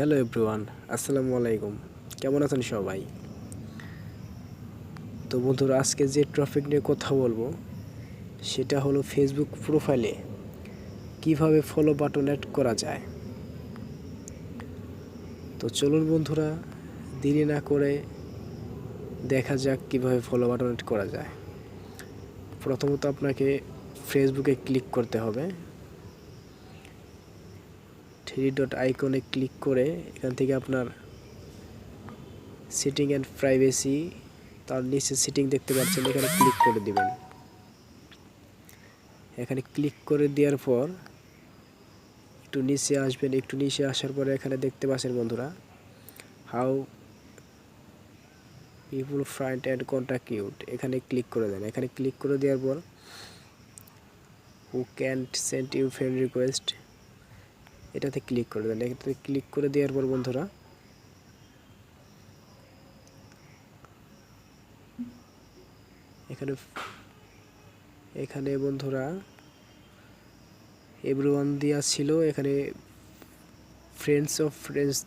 Hello everyone, আসসালামু আলাইকুম। কেমন আছেন সবাই? তো বন্ধুরা, আজকে যে টপিক নিয়ে কথা বলবো সেটা হলো ফেসবুক প্রোফাইলে কিভাবে ফলো বাটন অ্যাড করা যায়। তো চলুন বন্ধুরা, দেরি না করে দেখা যাক কিভাবে ফলো বাটন অ্যাড করা যায়। প্রথমত আপনাকে ফেসবুকে ক্লিক করতে হবে। থ্রি ডট আইকনে ক্লিক করে এখান থেকে আপনার সেটিং অ্যান্ড প্রাইভেসি, তার নিচে সেটিং দেখতে পাচ্ছেন, এখানে ক্লিক করে দিবেন। এখানে ক্লিক করে দেওয়ার পর একটু নিচে আসবেন। একটু নিচে আসার পরে এখানে দেখতে পাচ্ছেন বন্ধুরা, how people find and contact you, এখানে ক্লিক করে দেন। এখানে ক্লিক করে দেওয়ার পর who can send you friend request, এটাতে ক্লিক করে দেন। এটাতে ক্লিক করে দেওয়ার পর বন্ধুরা এখানে বন্ধুরা এভরিওয়ান দেওয়া ছিল, এখানে ফ্রেন্ডস অফ ফ্রেন্ডস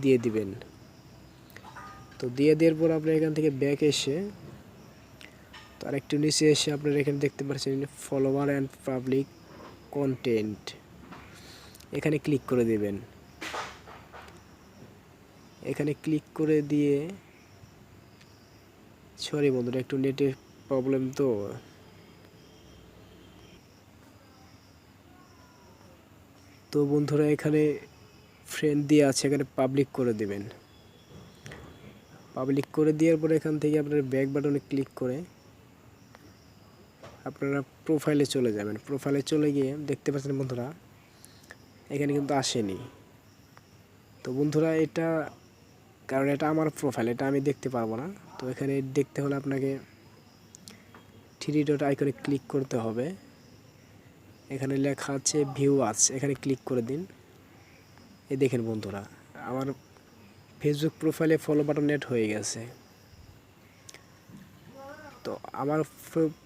দিয়ে দিবেন। তো দিয়ে দেওয়ার পর আপনি এখান থেকে ব্যাক এসে তার একটু নিচে এসে আপনারা এখানে দেখতে পাচ্ছেন ফলোয়ার অ্যান্ড পাবলিক কন্টেন্ট, এখানে ক্লিক করে দেবেন। এখানে ক্লিক করে দিয়ে, সরি বন্ধুরা, একটু নেটের প্রবলেম। তো বন্ধুরা, এখানে ফ্রেন্ড দিয়ে আছে, এখানে পাবলিক করে দেবেন। পাবলিক করে দেওয়ার পরে এখান থেকে আপনার ব্যাক বাটনে ক্লিক করে আপনারা প্রোফাইলে চলে যাবেন। প্রোফাইলে চলে গিয়ে দেখতে পাচ্ছেন বন্ধুরা এখানে কিন্তু আসেনি। তো বন্ধুরা, কারণ এটা আমার প্রোফাইল, এটা আমি দেখতে পারবো না। তো এখানে দেখতে হলে আপনাকে থ্রি ডট আইকনে ক্লিক করতে হবে। এখানে লেখা আছে ভিউয়ার্স, এখানে ক্লিক করে দিন। এই দেখেন বন্ধুরা, আমার ফেসবুক প্রোফাইলে ফলো বাটন অ্যাড হয়ে গেছে। তো আমার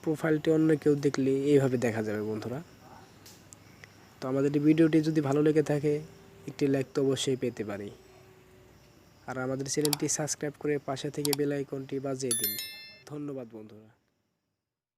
প্রোফাইলটি অন্য কেউ দেখলে এইভাবে দেখা যাবে বন্ধুরা। তো আমাদের এই ভিডিওটি যদি ভালো লেগে থাকে একটি লাইক তো অবশ্যই পেতে পারি। আর আমাদের চ্যানেলটি সাবস্ক্রাইব করে পাশে থেকে বেল আইকনটি বাজিয়ে দিন। ধন্যবাদ বন্ধুরা।